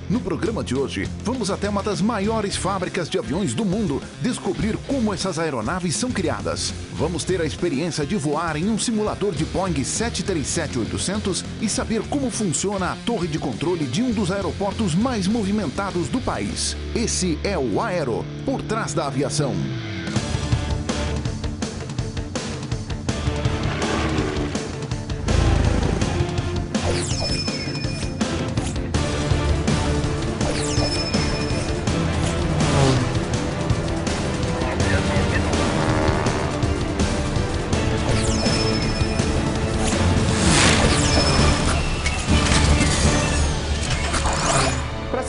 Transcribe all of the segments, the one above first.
No programa de hoje, vamos até uma das maiores fábricas de aviões do mundo descobrir como essas aeronaves são criadas. Vamos ter a experiência de voar em um simulador de Boeing 737-800 e saber como funciona a torre de controle de um dos aeroportos mais movimentados do país. Esse é o Aero, por trás da aviação.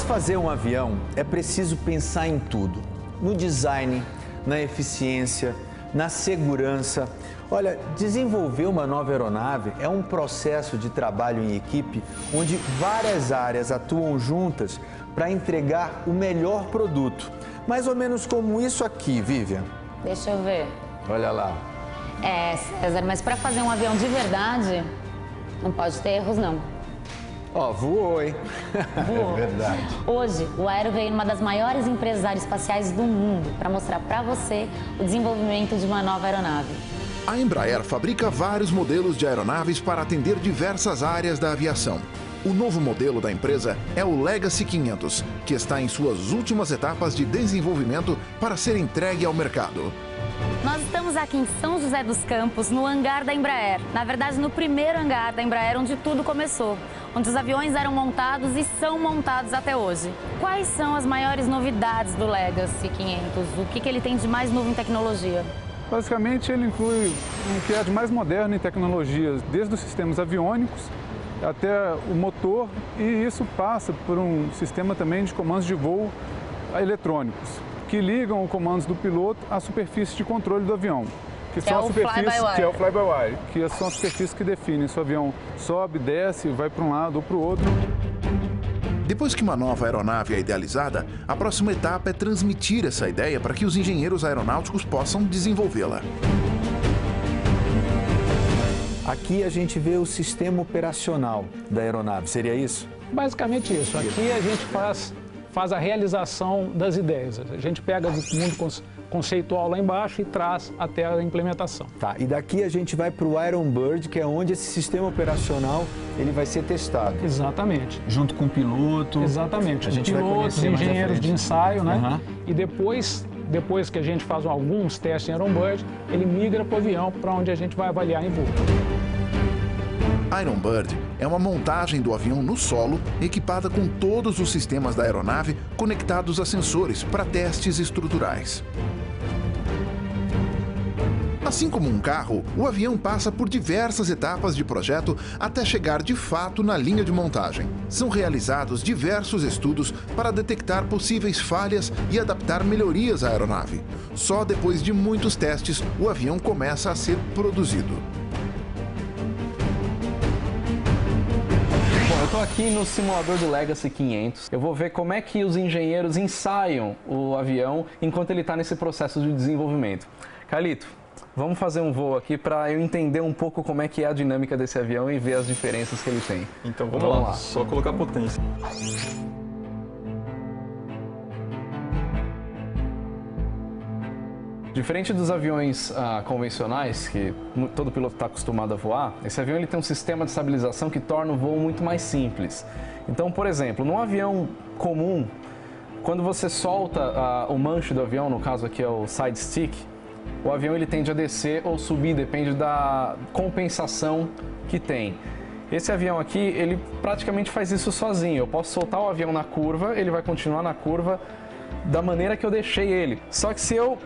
Fazer um avião é preciso pensar em tudo, no design, na eficiência, na segurança. Olha, desenvolver uma nova aeronave é um processo de trabalho em equipe onde várias áreas atuam juntas para entregar o melhor produto. Mais ou menos como isso aqui, Vivian. Deixa eu ver. Olha lá. César, mas para fazer um avião de verdade, não pode ter erros, não. Ó, voou, hein? Voou. É verdade. Hoje, o Aero veio numa das maiores empresas aeroespaciais do mundo para mostrar para você o desenvolvimento de uma nova aeronave. A Embraer fabrica vários modelos de aeronaves para atender diversas áreas da aviação. O novo modelo da empresa é o Legacy 500, que está em suas últimas etapas de desenvolvimento para ser entregue ao mercado. Nós estamos aqui em São José dos Campos, no hangar da Embraer. Na verdade, no primeiro hangar da Embraer, onde tudo começou, onde os aviões eram montados e são montados até hoje. Quais são as maiores novidades do Legacy 500? O que ele tem de mais novo em tecnologia? Basicamente, ele inclui o que é de mais moderno em tecnologias, desde os sistemas aviônicos até o motor, e isso passa por um sistema também de comandos de voo eletrônicos, que ligam os comandos do piloto à superfície de controle do avião. Que é o fly-by-wire, que são as superfícies que definem se o avião sobe, desce, vai para um lado ou para o outro. Depois que uma nova aeronave é idealizada, a próxima etapa é transmitir essa ideia para que os engenheiros aeronáuticos possam desenvolvê-la. Aqui a gente vê o sistema operacional da aeronave, seria isso? Basicamente isso. Aqui a gente faz a realização das ideias. A gente pega do mundo conceitual lá embaixo e traz até a implementação. Tá, e daqui a gente vai para o Iron Bird, que é onde esse sistema operacional ele vai ser testado. Exatamente. Junto com o piloto. Exatamente. A gente vai pilotos, conhecer mais à engenheiros frente. de ensaio, né? Uhum. E depois que a gente faz alguns testes em Iron Bird, ele migra para o avião, para onde a gente vai avaliar em voo. Iron Bird é uma montagem do avião no solo, equipada com todos os sistemas da aeronave conectados a sensores para testes estruturais. Assim como um carro, o avião passa por diversas etapas de projeto até chegar de fato na linha de montagem. São realizados diversos estudos para detectar possíveis falhas e adaptar melhorias à aeronave. Só depois de muitos testes, o avião começa a ser produzido. Eu estou aqui no simulador do Legacy 500. Eu vou ver como é que os engenheiros ensaiam o avião enquanto ele está nesse processo de desenvolvimento. Carlito, vamos fazer um voo aqui para eu entender um pouco como é que é a dinâmica desse avião e ver as diferenças que ele tem. Então vamos lá, só colocar potência. Diferente dos aviões convencionais, que todo piloto está acostumado a voar, esse avião ele tem um sistema de estabilização que torna o voo muito mais simples. Então, por exemplo, num avião comum, quando você solta o manche do avião, no caso aqui é o side stick, o avião ele tende a descer ou subir, depende da compensação que tem. Esse avião aqui, ele praticamente faz isso sozinho. Eu posso soltar o avião na curva, ele vai continuar na curva da maneira que eu deixei ele. Só que se eu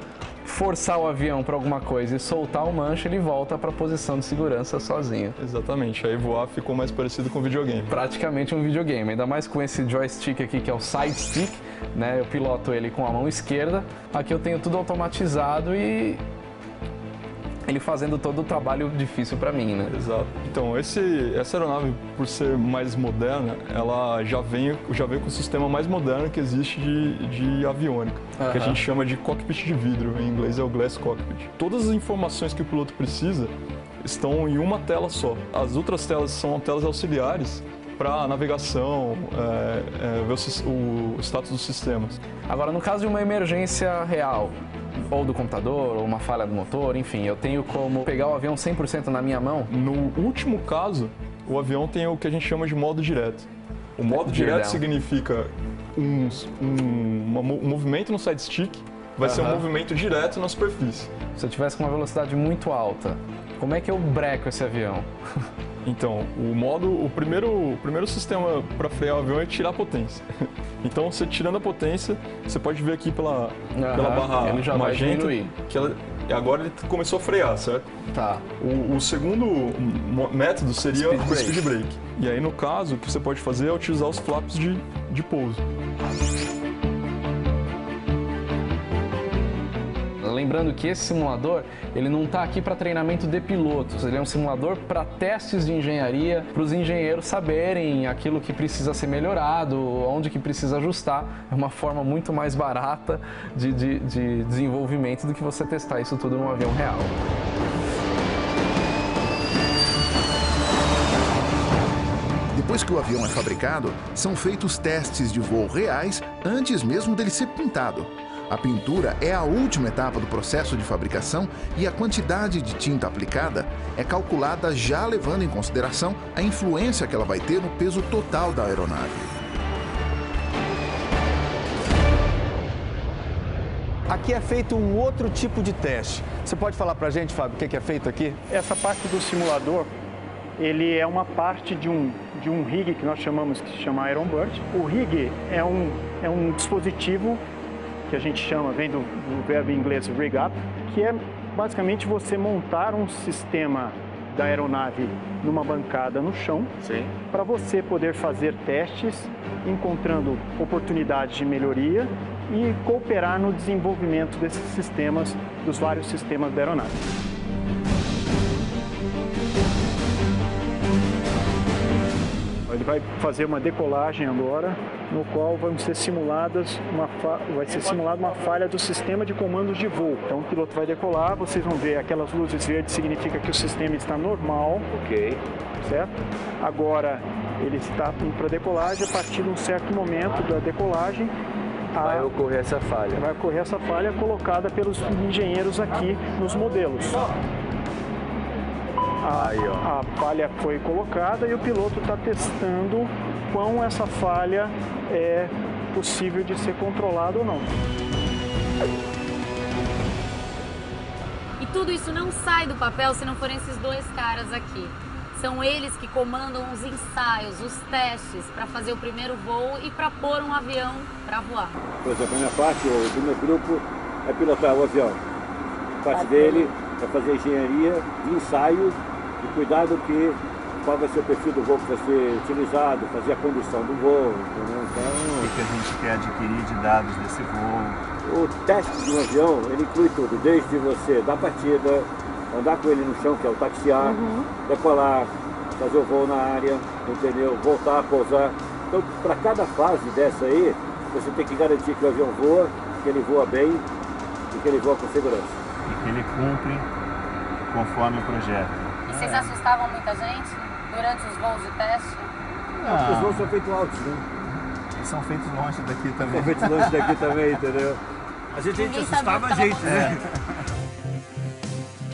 forçar o avião para alguma coisa e soltar o manche, ele volta para a posição de segurança sozinho. Exatamente, aí voar ficou mais parecido com videogame. Praticamente um videogame, ainda mais com esse joystick aqui que é o side stick, né? Eu piloto ele com a mão esquerda. Aqui eu tenho tudo automatizado e ele fazendo todo o trabalho difícil para mim, né? Exato. Então, essa aeronave, por ser mais moderna, ela já vem com o sistema mais moderno que existe de aviônica, que a gente chama de cockpit de vidro, em inglês é o glass cockpit. Todas as informações que o piloto precisa estão em uma tela só. As outras telas são telas auxiliares para navegação, ver o status dos sistemas. Agora, no caso de uma emergência real, ou do computador, ou uma falha do motor, enfim, eu tenho como pegar o avião 100% na minha mão? No último caso, o avião tem o que a gente chama de modo direto. O modo direto significa um movimento no side stick, vai ser um movimento direto na superfície. Se eu tivesse com uma velocidade muito alta, como é que eu breco esse avião? Então, o primeiro sistema para frear o avião é tirar a potência. Então, você tirando a potência, você pode ver aqui pela barra ele já magenta, vai que agora ele começou a frear, certo? Tá. O segundo método seria o speed brake. E aí, no caso, o que você pode fazer é utilizar os flaps de pouso. Lembrando que esse simulador, ele não está aqui para treinamento de pilotos, ele é um simulador para testes de engenharia, para os engenheiros saberem aquilo que precisa ser melhorado, onde que precisa ajustar. É uma forma muito mais barata de desenvolvimento do que você testar isso tudo num avião real. Depois que o avião é fabricado, são feitos testes de voo reais antes mesmo dele ser pintado. A pintura é a última etapa do processo de fabricação e a quantidade de tinta aplicada é calculada já levando em consideração a influência que ela vai ter no peso total da aeronave. Aqui é feito um outro tipo de teste. Você pode falar pra gente, Fábio, o que é feito aqui? Essa parte do simulador, ele é uma parte de um rig que nós chamamos, que se chama Iron Bird. O rig é um dispositivo que a gente chama, vem do verbo em inglês rig up, que é basicamente você montar um sistema da aeronave numa bancada no chão, para você poder fazer testes, encontrando oportunidades de melhoria e cooperar no desenvolvimento desses sistemas, dos vários sistemas da aeronave. Ele vai fazer uma decolagem agora, no qual vai ser simulada uma falha do sistema de comandos de voo. Então o piloto vai decolar, vocês vão ver aquelas luzes verdes, significa que o sistema está normal. Ok. Certo? Agora ele está indo para a decolagem, a partir de um certo momento da decolagem, vai ocorrer essa falha. Vai ocorrer essa falha colocada pelos engenheiros aqui nos modelos. A falha foi colocada e o piloto está testando quão essa falha é possível de ser controlada ou não. E tudo isso não sai do papel se não forem esses dois caras aqui. São eles que comandam os ensaios, os testes para fazer o primeiro voo e para pôr um avião para voar. Por exemplo, a minha parte, o meu grupo é pilotar o avião. A parte dele é fazer engenharia de ensaio e cuidar do qual vai ser o perfil do voo que vai ser utilizado, fazer a condução do voo. Entendeu? Então, o que a gente quer adquirir de dados desse voo? O teste de um avião, ele inclui tudo, desde você dar partida, andar com ele no chão, que é o taxiar, decolar, fazer o voo na área, entendeu? Voltar, pousar. Então, para cada fase dessa aí, você tem que garantir que o avião voa, que ele voa bem e que ele voa com segurança. E que ele cumpre conforme o projeto. E vocês assustavam muita gente durante os voos de teste? Não, os voos são feitos altos, né? E são feitos longe daqui também. São feitos longe daqui também, entendeu? A gente assustava a gente, né?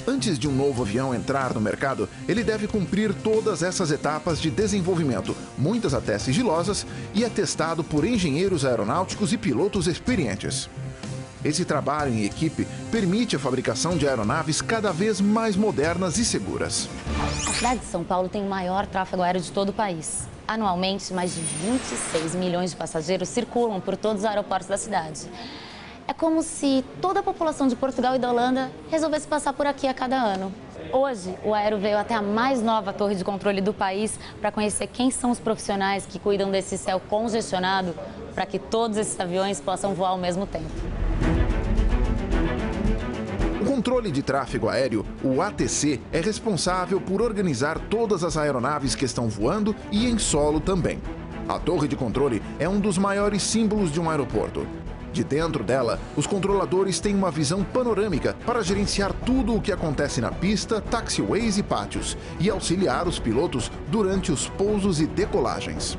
Antes de um novo avião entrar no mercado, ele deve cumprir todas essas etapas de desenvolvimento, muitas até sigilosas, e é testado por engenheiros aeronáuticos e pilotos experientes. Esse trabalho em equipe permite a fabricação de aeronaves cada vez mais modernas e seguras. A cidade de São Paulo tem o maior tráfego aéreo de todo o país. Anualmente, mais de 26 milhões de passageiros circulam por todos os aeroportos da cidade. É como se toda a população de Portugal e da Holanda resolvesse passar por aqui a cada ano. Hoje, o Aero veio até a mais nova torre de controle do país para conhecer quem são os profissionais que cuidam desse céu congestionado para que todos esses aviões possam voar ao mesmo tempo. O controle de tráfego aéreo, o ATC, é responsável por organizar todas as aeronaves que estão voando e em solo também. A torre de controle é um dos maiores símbolos de um aeroporto. De dentro dela, os controladores têm uma visão panorâmica para gerenciar tudo o que acontece na pista, taxiways e pátios e auxiliar os pilotos durante os pousos e decolagens.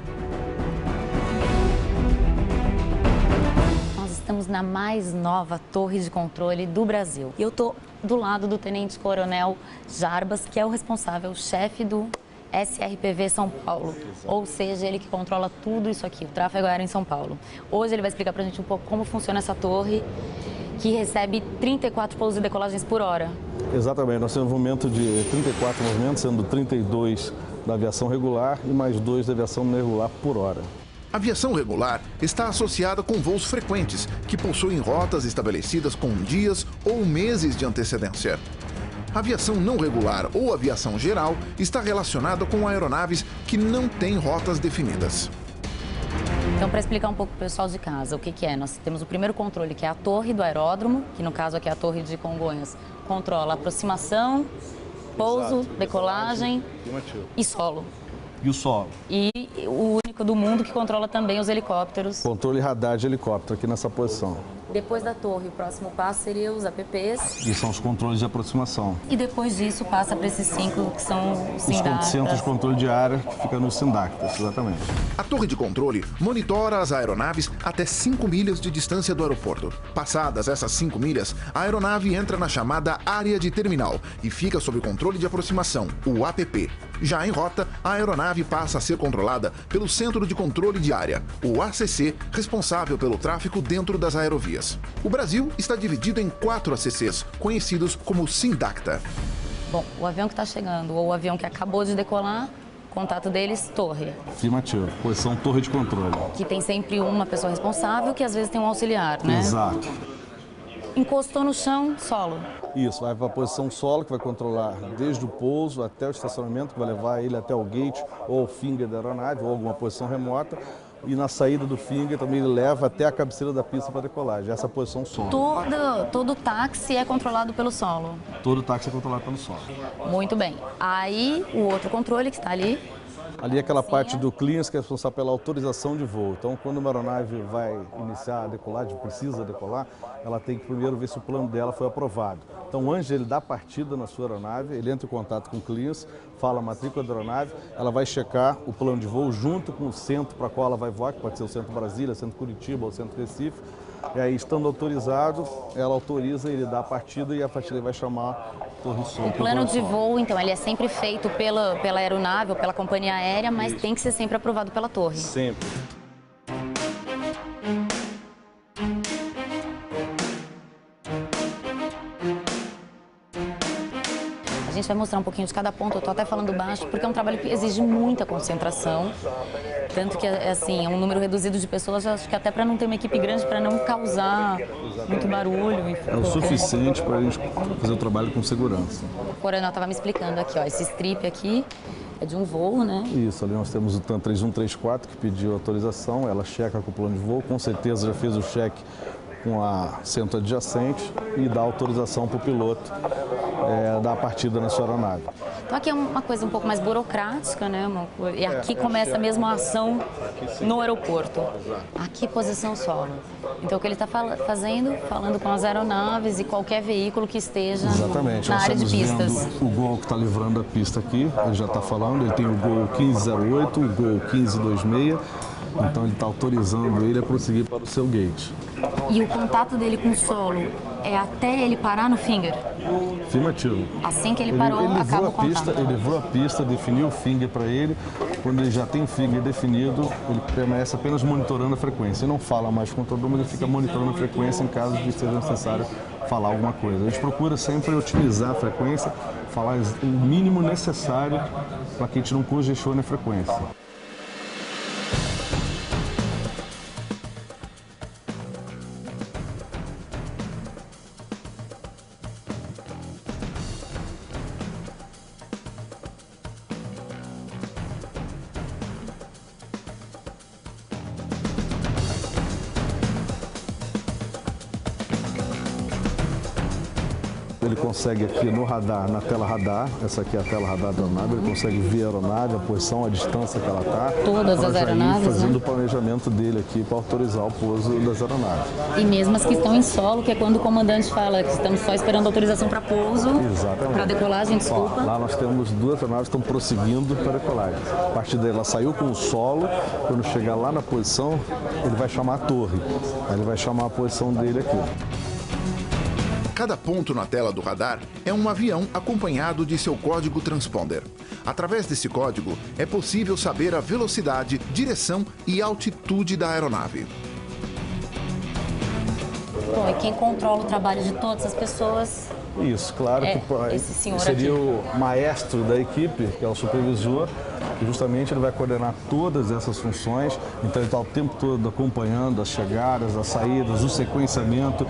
Nós estamos na mais nova torre de controle do Brasil. E eu estou do lado do Tenente Coronel Jarbas, que é o responsável, chefe do SRPV São Paulo, ou seja, ele que controla tudo isso aqui, o tráfego aéreo em São Paulo. Hoje ele vai explicar pra gente um pouco como funciona essa torre, que recebe 34 pousos e decolagens por hora. Exatamente, nós temos um movimento de 34 movimentos, sendo 32 da aviação regular e mais 2 da aviação não regular por hora. A aviação regular está associada com voos frequentes, que possuem rotas estabelecidas com dias ou meses de antecedência. A aviação não regular ou aviação geral está relacionada com aeronaves que não têm rotas definidas. Então, para explicar um pouco para o pessoal de casa, o que é? Nós temos o primeiro controle, que é a torre do aeródromo, que no caso aqui é a torre de Congonhas, controla aproximação, pouso, decolagem e solo. E o solo. E o único do mundo que controla também os helicópteros. Controle radar de helicóptero aqui nessa posição. Depois da torre, o próximo passo seria os APPs. E são os controles de aproximação. E depois disso passa para esses 5 que são os Sindactas. Centros de controle de área que fica nos Sindactas, exatamente. A torre de controle monitora as aeronaves até 5 milhas de distância do aeroporto. Passadas essas 5 milhas, a aeronave entra na chamada área de terminal e fica sob controle de aproximação, o APP. Já em rota, a aeronave passa a ser controlada pelo Centro de Controle de Área, o ACC, responsável pelo tráfego dentro das aerovias. O Brasil está dividido em 4 ACCs, conhecidos como Sindacta. Bom, o avião que está chegando ou o avião que acabou de decolar, contato deles, torre. Afirmativo, posição torre de controle. Que tem sempre uma pessoa responsável, que às vezes tem um auxiliar, né? Exato. Encostou no chão, solo. Isso, vai para a posição solo, que vai controlar desde o pouso até o estacionamento, que vai levar ele até o gate ou o finger da aeronave, ou alguma posição remota. E na saída do finger também ele leva até a cabeceira da pista para decolagem, essa posição solo. Todo táxi é controlado pelo solo? Todo táxi é controlado pelo solo. Muito bem. Aí o outro controle que está ali? Ali é aquela parte do clearance que é responsável pela autorização de voo. Então, quando uma aeronave vai iniciar a decolagem, precisa decolar, ela tem que primeiro ver se o plano dela foi aprovado. Então, antes de ele dar partida na sua aeronave, ele entra em contato com o clearance, fala a matrícula da aeronave, ela vai checar o plano de voo junto com o centro para qual ela vai voar, que pode ser o centro Brasília, centro Curitiba ou centro Recife. E aí, estando autorizado, ela autoriza, ele dá a partida e a partida vai chamar torre solo. O plano de voo, então, ele é sempre feito pela aeronave ou pela companhia aérea, mas tem que ser sempre aprovado pela torre. Sempre. A gente vai mostrar um pouquinho de cada ponto, eu estou até falando baixo, porque é um trabalho que exige muita concentração. Tanto que, assim, é um número reduzido de pessoas, acho que até para não ter uma equipe grande, para não causar muito barulho. É o suficiente para a gente fazer o trabalho com segurança. O coronel estava me explicando aqui, ó, esse strip aqui é de um voo, né? Isso, ali nós temos o TAM 3134 que pediu autorização, ela checa com o plano de voo, com certeza já fez o cheque com a centro adjacente e dá autorização para o piloto dar a partida na sua aeronave. Então aqui é uma coisa um pouco mais burocrática, né? E aqui começa mesmo a ação no aeroporto. Aqui posição solo. Então o que ele está falando com as aeronaves e qualquer veículo que esteja na área de pistas. Vendo o Gol que está livrando a pista aqui, ele já está falando, ele tem o Gol 1508, o Gol 1526. Então ele está autorizando ele a prosseguir para o seu gate. E o contato dele com o solo é até ele parar no finger? Afirmativo. Assim que ele parou, acaba o contato. Ele livrou a pista, definiu o finger para ele. Quando ele já tem o finger definido, ele permanece apenas monitorando a frequência. Ele não fala mais com o controlador, mas ele fica monitorando a frequência em caso de seja necessário falar alguma coisa. A gente procura sempre otimizar a frequência, falar o mínimo necessário para que a gente não congestione a frequência. Ele consegue aqui no radar, na tela radar, essa aqui é a tela radar da aeronave, ele consegue ver a aeronave, a posição, a distância que ela está. Todas as aeronaves, fazendo o né? planejamento dele aqui para autorizar o pouso das aeronaves. E mesmo as que estão em solo, que é quando o comandante fala que estamos só esperando autorização para pouso. Exatamente. Para decolagem, desculpa. Ó, lá nós temos duas aeronaves que estão prosseguindo para decolagem. A partir daí ela saiu com o solo, quando chegar lá na posição, ele vai chamar a torre. Aí ele vai chamar a posição dele aqui. Cada ponto na tela do radar é um avião acompanhado de seu código transponder. Através desse código, é possível saber a velocidade, direção e altitude da aeronave. Bom, e quem controla o trabalho de todas as pessoas? Isso, claro que esse senhor seria aqui. o maestro da equipe, que é o supervisor, que justamente ele vai coordenar todas essas funções. Então ele está o tempo todo acompanhando as chegadas, as saídas, o sequenciamento.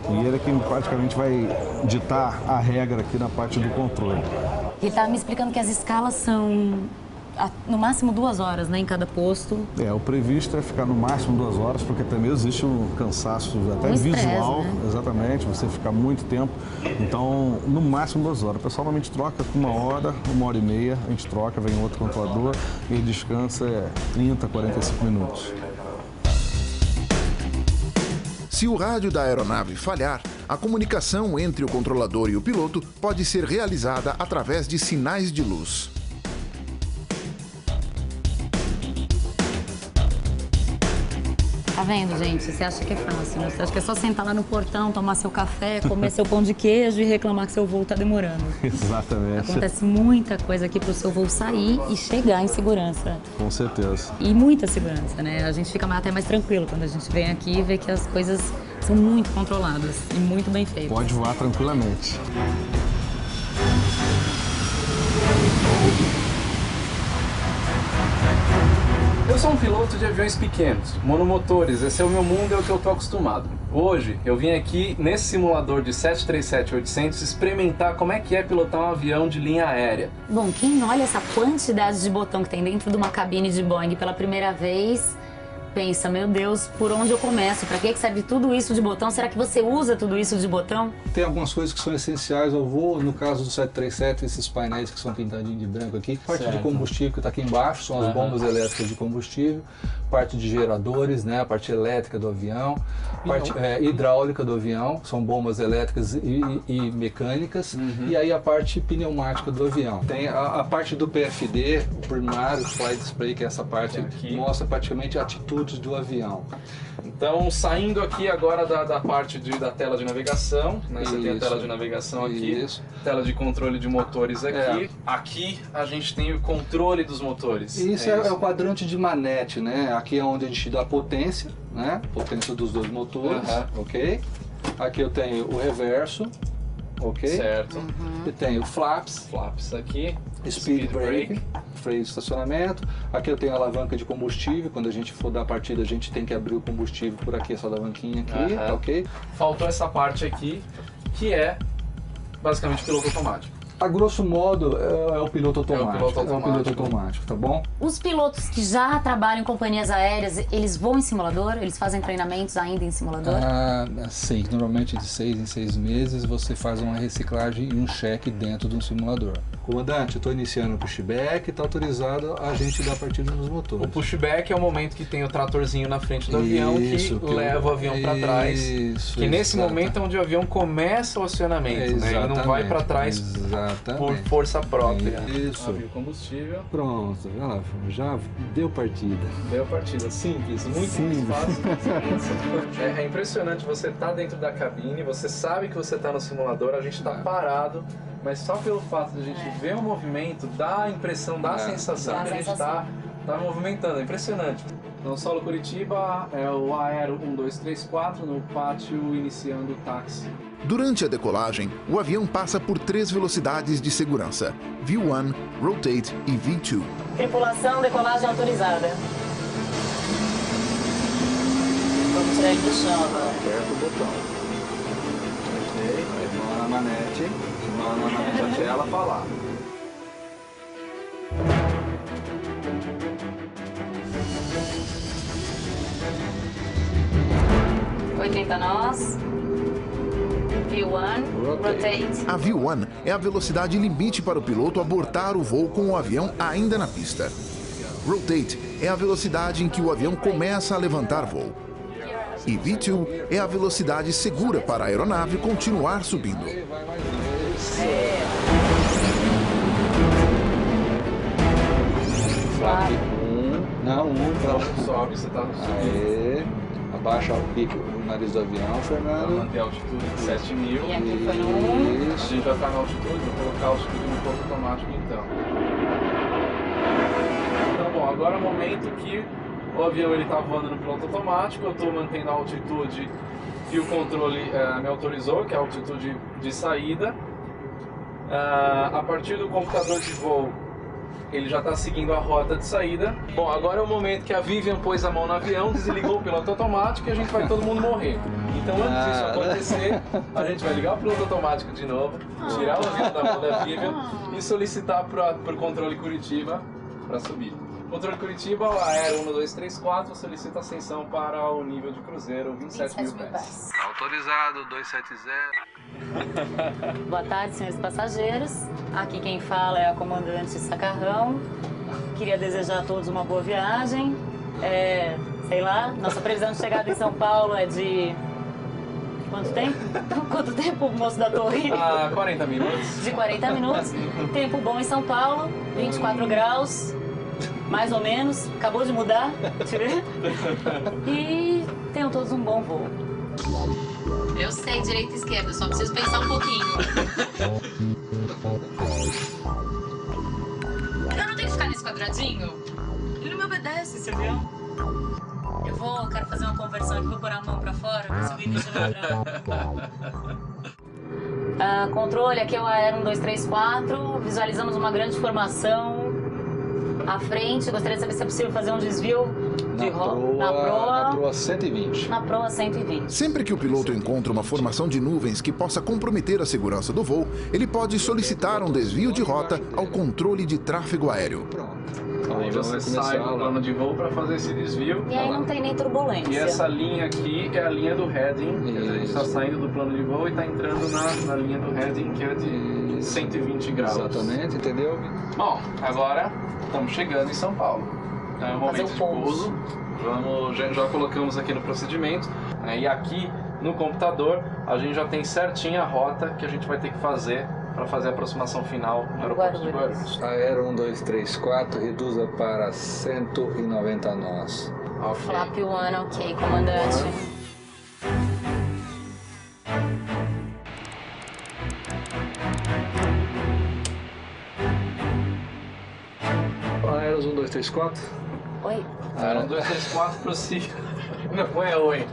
E ele é quem praticamente vai ditar a regra aqui na parte do controle. Ele estava me explicando que as escalas são no máximo 2 horas, né, em cada posto. O previsto é ficar no máximo 2 horas, porque também existe um cansaço até visual, né? Exatamente, você ficar muito tempo. Então, no máximo 2 horas. O pessoal normalmente troca com 1 hora, 1h30, a gente troca, vem outro controlador e descansa 30, 45 minutos. Se o rádio da aeronave falhar, a comunicação entre o controlador e o piloto pode ser realizada através de sinais de luz. Tá vendo, gente? Você acha que é fácil, né? Você acha que é só sentar lá no portão, tomar seu café, comer seu pão de queijo e reclamar que seu voo tá demorando. Exatamente. Acontece muita coisa aqui pro seu voo sair e chegar em segurança. Com certeza. E muita segurança, né? A gente fica até mais tranquilo quando a gente vem aqui e vê que as coisas são muito controladas e muito bem feitas. Pode voar tranquilamente. Eu sou um piloto de aviões pequenos, monomotores, esse é o meu mundo, é o que eu tô acostumado. Hoje eu vim aqui nesse simulador de 737-800 experimentar como é que é pilotar um avião de linha aérea. Bom, quem olha essa quantidade de botão que tem dentro de uma cabine de Boeing pela primeira vez, pensa, meu Deus, por onde eu começo? Pra que serve tudo isso de botão? Será que você usa tudo isso de botão? Tem algumas coisas que são essenciais ao voo, no caso do 737, esses painéis que são pintadinhos de branco aqui. Parte de combustível que está aqui embaixo, são as bombas elétricas de combustível. Parte de geradores, né, a parte elétrica do avião. Parte hidráulica do avião, são bombas elétricas e mecânicas. E aí a parte pneumática do avião. Tem a parte do PFD, o Primário Flight Display, que é essa parte que mostra praticamente a atitude do avião. Então, saindo aqui agora da parte da tela de navegação, né? Você tem a tela de navegação aqui, tela de controle de motores aqui. Aqui a gente tem o controle dos motores. Isso é o quadrante de manete, né? Aqui é onde a gente dá potência, né? Potência dos 2 motores, ok? Aqui eu tenho o reverso, ok? Certo. E tenho flaps. Flaps aqui. Speed brake, freio de estacionamento. Aqui eu tenho a alavanca de combustível. Quando a gente for dar a partida, a gente tem que abrir o combustível por aqui, essa alavanquinha aqui, ok? Faltou essa parte aqui, que é basicamente piloto automático. A grosso modo, é o piloto automático. É o piloto automático, tá bom? Os pilotos que já trabalham em companhias aéreas, eles voam em simulador? Eles fazem treinamentos ainda em simulador? Sim, normalmente de 6 em 6 meses você faz uma reciclagem e um cheque dentro de um simulador. Comandante, eu estou iniciando o pushback, está autorizado a gente dar partida nos motores. O pushback é o momento que tem o tratorzinho na frente do avião que leva o avião para trás. Que nesse momento é onde o avião começa o acionamento, né? Ele não vai para trás por força própria. Isso. Abriu o combustível. Pronto, já deu partida. Deu partida. Simples, muito fácil. É impressionante, você tá dentro da cabine, você sabe que você tá no simulador, a gente tá parado, mas só pelo fato de a gente ver o movimento, dá a impressão, dá a sensação que a gente tá movimentando, é impressionante. Então, Solo Curitiba é o Aero 1234 no pátio iniciando o táxi. Durante a decolagem, o avião passa por 3 velocidades de segurança: V1, Rotate e V2. Tripulação, decolagem autorizada. Vamos tirar ele do chão agora. Aperta o botão. Ok, aí mão na manete, mão na manete até ela falar. Oitenta nós. V1, rotate. A V1 é a velocidade limite para o piloto abortar o voo com o avião ainda na pista. Rotate é a velocidade em que o avião começa a levantar voo. E V2 é a velocidade segura para a aeronave continuar subindo. Flap 1, não, 1 para sobe, você tá subindo. Abaixa o pico do nariz do avião, Fernando. Pra manter a altitude de 7.000. E aqui foi no 1. A gente vai estar na altitude, vou colocar a altitude no piloto automático então. Então, bom, agora é o momento que o avião está voando no piloto automático, eu estou mantendo a altitude que o controle me autorizou, que é a altitude de saída. A partir do computador de voo, ele já está seguindo a rota de saída. Bom, agora é o momento que a Vivian pôs a mão no avião, desligou o piloto automático e a gente vai todo mundo morrer. Então antes disso acontecer, a gente vai ligar o piloto automático de novo, tirar o avião da mão da Vivian e solicitar para o controle Curitiba para subir. Controle Curitiba, Aero 1234, solicita ascensão para o nível de cruzeiro 27.000 pés. Autorizado, 270. Boa tarde, senhores passageiros. Aqui quem fala é a comandante Sacarrão. Queria desejar a todos uma boa viagem. Sei lá, nossa previsão de chegada em São Paulo é de... Quanto tempo? Quanto tempo, moço da torre? 40 minutos. De 40 minutos. Tempo bom em São Paulo, 24 graus. Mais ou menos, acabou de mudar, deixa eu ver. E tenham todos um bom voo. Eu sei direita e esquerda, só preciso pensar um pouquinho. Eu não tenho que ficar nesse quadradinho? Ele não me obedece, você viu? Quero fazer uma conversão aqui, vou pôr a mão pra fora, pra subir e deixa eu entrar. Controle, aqui é o Aero 1234, visualizamos uma grande formação à frente. Gostaria de saber se é possível fazer um desvio de na proa 120. Na proa 120. Sempre que o piloto encontra uma formação de nuvens que possa comprometer a segurança do voo, ele pode solicitar um desvio de rota ao controle de tráfego aéreo. Aí você sai do plano de voo para fazer esse desvio. E aí não tem nem turbulência. E essa linha aqui é a linha do heading. A gente está saindo do plano de voo e está entrando na linha do heading, que é de 120 graus. Exatamente, entendeu? Bom, agora estamos chegando em São Paulo. É o momento de pouso. Já colocamos aqui no procedimento. E aqui no computador a gente já tem certinha a rota que a gente vai ter que fazer para fazer a aproximação final no aeroporto de Guarulhos. Aero 1234, reduza para 190 nós. Okay. Flap 1, ok, comandante. Aero 1234. Oi. Aero 1234, prossiga. Não é oi.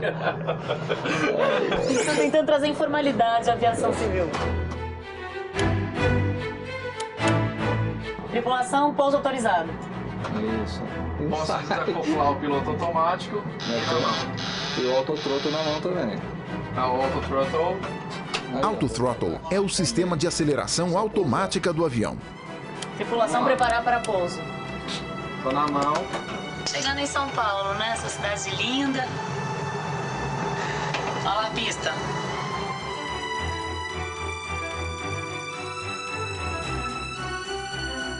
Estou tentando trazer informalidade à aviação civil. Tripulação, pouso autorizado. Isso. Posso desacoplar o piloto automático e o autothrottle na mão também. O autothrottle. Autothrottle é o sistema de aceleração automática do avião. Tripulação, preparar para pouso. Tô na mão. Chegando em São Paulo, né? Essa cidade linda. Olha lá a pista.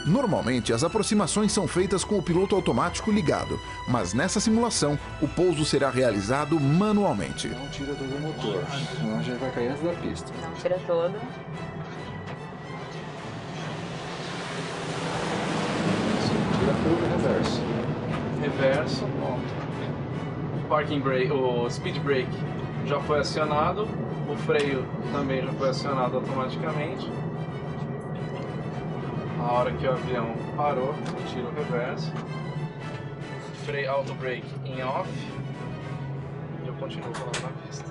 Normalmente, as aproximações são feitas com o piloto automático ligado, mas nessa simulação, o pouso será realizado manualmente. Não tira todo o motor, senão a gente vai cair antes da pista. Não tira todo. Tira tudo reverso. Reverso. Bom. Parking brake, o speed brake já foi acionado, o freio também já foi acionado automaticamente. A hora que o avião parou, tira o reverso, freio auto brake em off e eu continuo falando na pista.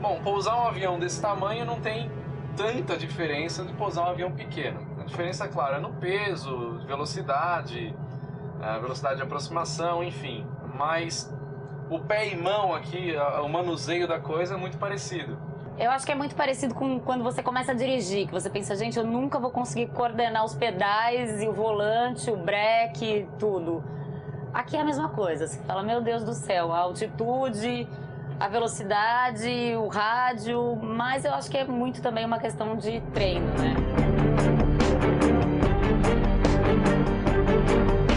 Bom, pousar um avião desse tamanho não tem tanta diferença de pousar um avião pequeno. A diferença, claro, é no peso, velocidade, velocidade de aproximação, enfim. Mas o pé e mão aqui, o manuseio da coisa é muito parecido. Eu acho que é muito parecido com quando você começa a dirigir, que você pensa, gente, eu nunca vou conseguir coordenar os pedais e o volante, o breque, tudo. Aqui é a mesma coisa, você fala, meu Deus do céu, a altitude, a velocidade, o rádio, mas eu acho que é muito também uma questão de treino, né?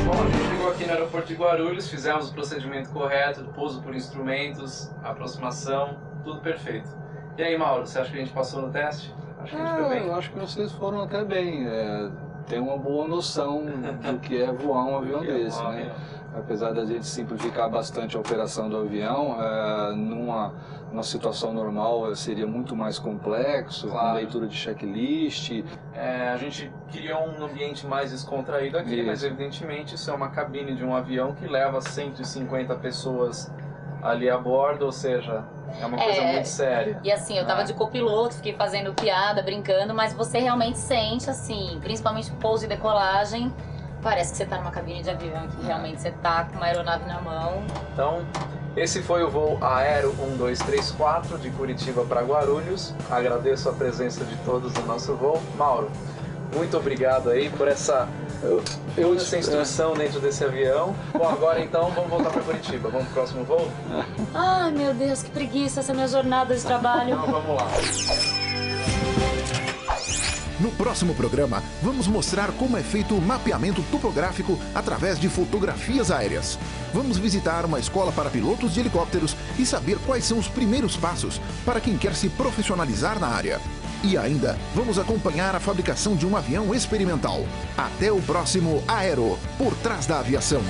Bom, a gente chegou aqui no aeroporto de Guarulhos, fizemos o procedimento correto, pouso por instrumentos, aproximação, tudo perfeito. E aí, Mauro, você acha que a gente passou no teste? Acho que a gente foi bem. Eu acho que vocês foram até bem. Tem uma boa noção do que é voar um avião desse, né? Apesar da gente simplificar bastante a operação do avião, numa situação normal seria muito mais complexo, com leitura de checklist. A gente queria um ambiente mais descontraído aqui, mas evidentemente isso é uma cabine de um avião que leva 150 pessoas ali a bordo, ou seja, é uma coisa muito séria. E assim, eu tava de copiloto, fiquei fazendo piada, brincando, mas você realmente sente, assim, principalmente pouso e decolagem, parece que você tá numa cabine de avião, que realmente você tá com uma aeronave na mão. Então, esse foi o voo Aero 1234 de Curitiba para Guarulhos. Agradeço a presença de todos no nosso voo. Mauro, muito obrigado aí por essa instrução dentro desse avião. Bom, agora então vamos voltar para Curitiba. Vamos pro próximo voo? Ai, meu Deus, que preguiça essa minha jornada de trabalho. Então vamos lá. No próximo programa, vamos mostrar como é feito o mapeamento topográfico através de fotografias aéreas. Vamos visitar uma escola para pilotos de helicópteros e saber quais são os primeiros passos para quem quer se profissionalizar na área. E ainda, vamos acompanhar a fabricação de um avião experimental. Até o próximo Aero, por trás da aviação.